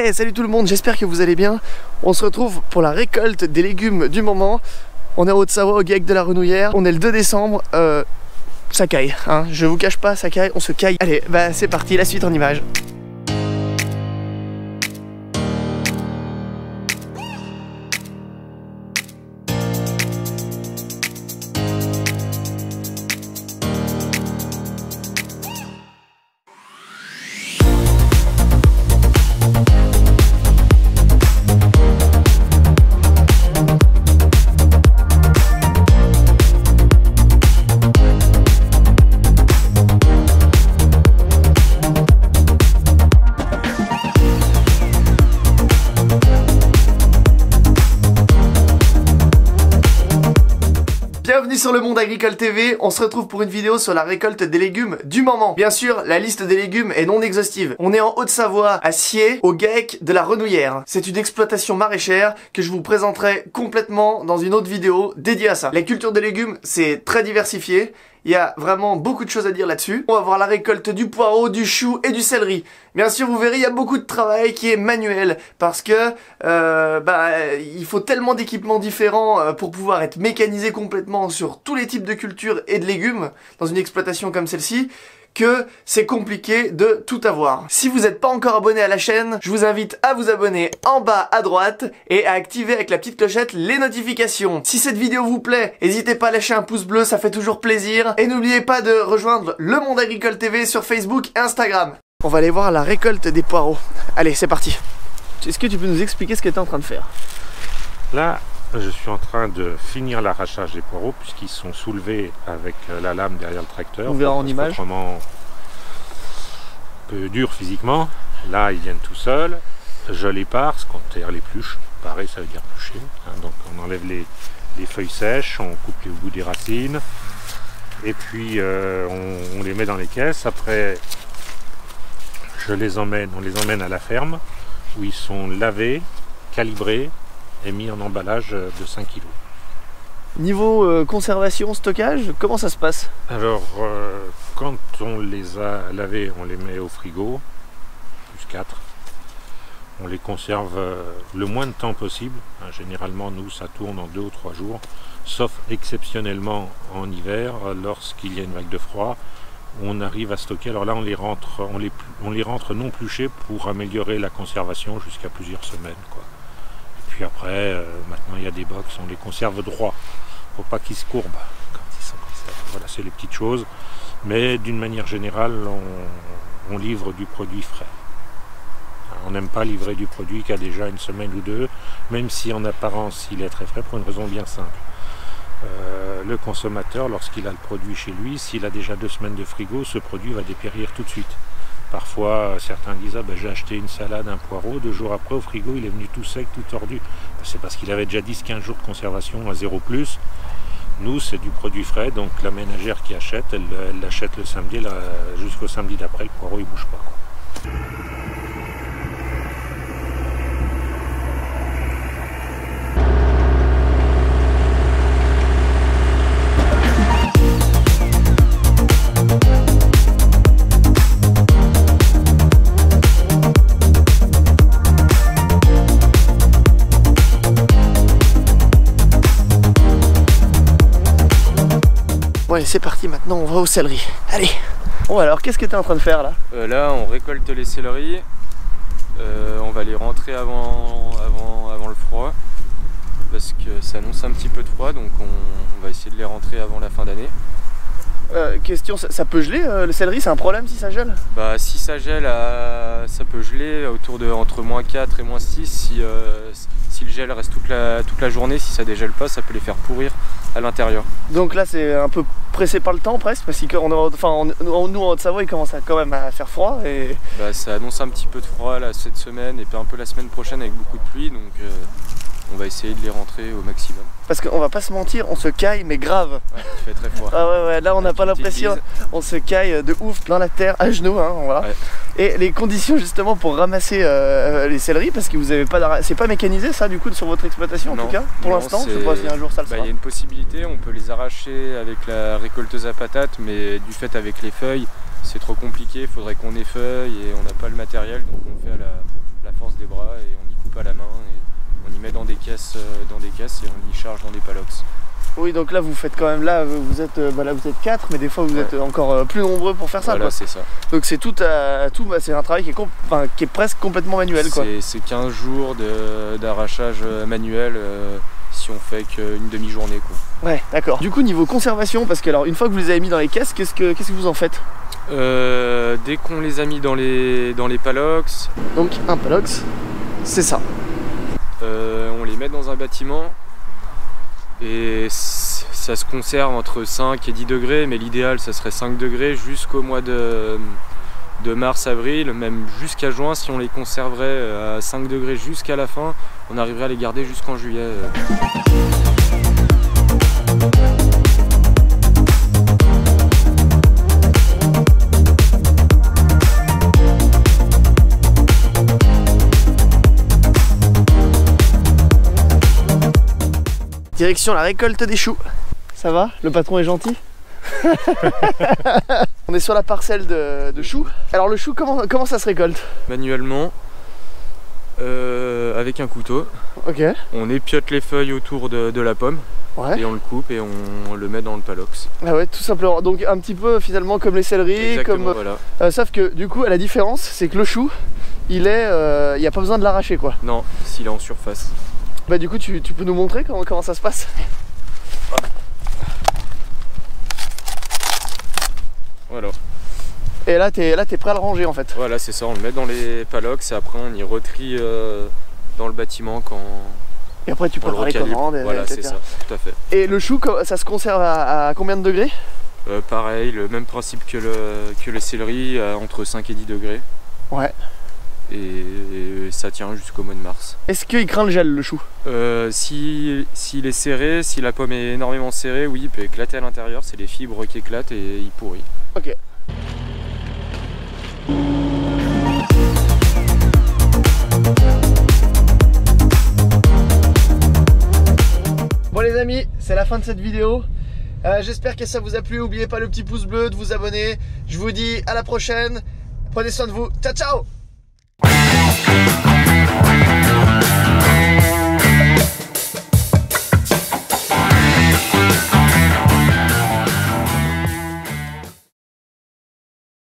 Hey, salut tout le monde, j'espère que vous allez bien. On se retrouve pour la récolte des légumes du moment. On est en Haute-Savoie au GEC de la Renouillère. On est le 2 décembre. Ça caille, hein. Je vous cache pas, ça caille, on se caille. Allez, bah c'est parti, la suite en images. Bienvenue sur le Monde Agricole TV, on se retrouve pour une vidéo sur la récolte des légumes du moment. Bien sûr, la liste des légumes est non exhaustive. On est en Haute-Savoie, à Siers, au GEC de la Renouillère. C'est une exploitation maraîchère que je vous présenterai complètement dans une autre vidéo dédiée à ça. La culture des légumes, c'est très diversifié. Il y a vraiment beaucoup de choses à dire là-dessus. On va voir la récolte du poireau, du chou et du céleri. Bien sûr, vous verrez, il y a beaucoup de travail qui est manuel parce que il faut tellement d'équipements différents pour pouvoir être mécanisé complètement sur tous les types de cultures et de légumes dans une exploitation comme celle-ci, que c'est compliqué de tout avoir. Si vous n'êtes pas encore abonné à la chaîne, je vous invite à vous abonner en bas à droite et à activer avec la petite clochette les notifications. Si cette vidéo vous plaît, n'hésitez pas à lâcher un pouce bleu, ça fait toujours plaisir. Et n'oubliez pas de rejoindre le Monde Agricole TV sur Facebook et Instagram. On va aller voir la récolte des poireaux. Allez, c'est parti. Est-ce que tu peux nous expliquer ce que tu es en train de faire? Là, je suis en train de finir l'arrachage des poireaux puisqu'ils sont soulevés avec la lame derrière le tracteur. On verra en image. Autrement, un peu dur physiquement. Là, ils viennent tout seuls. Je les parse, quand on les pluche. Pareil, ça veut dire plucher. Donc on enlève les feuilles sèches, on coupe les bouts des racines. Et puis on les met dans les caisses. Après, on les emmène à la ferme où ils sont lavés, calibrés et mis en emballage de 5 kg. Niveau conservation, stockage, comment ça se passe? Alors, quand on les a lavés, on les met au frigo, plus 4. On les conserve le moins de temps possible. Généralement, nous, ça tourne en 2 ou 3 jours, sauf exceptionnellement en hiver, lorsqu'il y a une vague de froid, on arrive à stocker. Alors là, on les rentre non pluchés pour améliorer la conservation jusqu'à plusieurs semaines, quoi. Puis après, maintenant il y a des box, on les conserve droit, pour pas qu'ils se courbent quand ils sont comme ça. Voilà, c'est les petites choses. Mais d'une manière générale, on livre du produit frais. On n'aime pas livrer du produit qui a déjà une semaine ou deux, même si en apparence il est très frais, pour une raison bien simple. Le consommateur, lorsqu'il a le produit chez lui, s'il a déjà 2 semaines de frigo, ce produit va dépérir tout de suite. Parfois, certains disent « j'ai acheté une salade, un poireau, 2 jours après au frigo, il est venu tout sec, tout tordu. » C'est parce qu'il avait déjà 10-15 jours de conservation à 0+. Nous, c'est du produit frais, donc la ménagère qui achète, elle l'achète le samedi, jusqu'au samedi d'après, le poireau, il bouge pas, quoi. Bon allez, c'est parti, maintenant on va au céleri. Allez. Bon alors, qu'est-ce que tu es en train de faire là? Là, on récolte les céleris. On va les rentrer avant le froid. Parce que ça annonce un petit peu de froid, donc on va essayer de les rentrer avant la fin d'année. Question, ça peut geler le céleri, c'est un problème si ça gèle? Bah si ça gèle, ça peut geler entre -4 et -6 si le gel reste toute la journée. Si ça dégèle pas, ça peut les faire pourrir à l'intérieur. Donc là c'est un peu pressé par le temps presque, parce que nous en Haute-Savoie il commence quand même à faire froid et... Bah ça annonce un petit peu de froid là cette semaine et puis un peu la semaine prochaine avec beaucoup de pluie, donc on va essayer de les rentrer au maximum. Parce qu'on va pas se mentir, on se caille mais grave. Ouais, il fait très froid. Ah ouais, là on n'a pas l'impression, on se caille de ouf, plein la terre, à genoux, hein, voilà. Ouais. Et les conditions justement pour ramasser les céleris, parce que vous avez pas, c'est pas mécanisé ça du coup sur votre exploitation? Non, en tout cas, pour l'instant, je sais pas si un jour ça le sera. Il y a une possibilité, on peut les arracher avec la récolteuse à patates, mais du fait avec les feuilles, c'est trop compliqué, il faudrait qu'on effeuille et on n'a pas le matériel, donc on fait à la force des bras. caisses et on y charge dans des palox. Oui, donc là vous faites quand même, là vous êtes 4, mais des fois vous êtes encore plus nombreux pour faire ça. Voilà, c'est ça. Donc c'est c'est un travail qui est presque complètement manuel, quoi. C'est 15 jours d'arrachage manuel si on fait qu'une demi-journée, quoi. Ouais, d'accord. Du coup, niveau conservation, parce que alors une fois que vous les avez mis dans les caisses, qu'est-ce que vous en faites? Dès qu'on les a mis dans les palox. Donc un palox, c'est ça. On les met dans un bâtiment. Et ça se conserve entre 5 et 10 degrés, mais l'idéal ça serait 5 degrés jusqu'au mois de mars-avril, même jusqu'à juin. Si on les conserverait à 5 degrés jusqu'à la fin, on arriverait à les garder jusqu'en juillet. Direction la récolte des choux. Ça va? Le patron est gentil? On est sur la parcelle de choux. Alors le chou, comment ça se récolte? Manuellement, avec un couteau. Ok. On épiote les feuilles autour de la pomme. Ouais. Et on le coupe et on le met dans le palox. Ah ouais, tout simplement. Donc un petit peu finalement comme les céleris. Exactement, voilà. Sauf que du coup, la différence, c'est que le chou, il n'y a pas besoin de l'arracher, quoi. Non, s'il est en surface. Bah du coup, tu peux nous montrer comment ça se passe? Voilà. Et là, t'es prêt à le ranger en fait. Voilà, c'est ça, on le met dans les palox et après on y retrie dans le bâtiment quand... Et après tu prépares les commandes. Voilà, c'est ça, tout à fait. Et le chou, ça se conserve à combien de degrés? Pareil, le même principe que le céleri, entre 5 et 10 degrés. Ouais. Et ça tient jusqu'au mois de mars. Est-ce qu'il craint le gel, le chou? S'il est serré, si la pomme est énormément serrée, oui, il peut éclater à l'intérieur, c'est les fibres qui éclatent et il pourrit. Ok. Bon les amis, c'est la fin de cette vidéo. J'espère que ça vous a plu. N'oubliez pas le petit pouce bleu, de vous abonner. Je vous dis à la prochaine. Prenez soin de vous. Ciao ciao.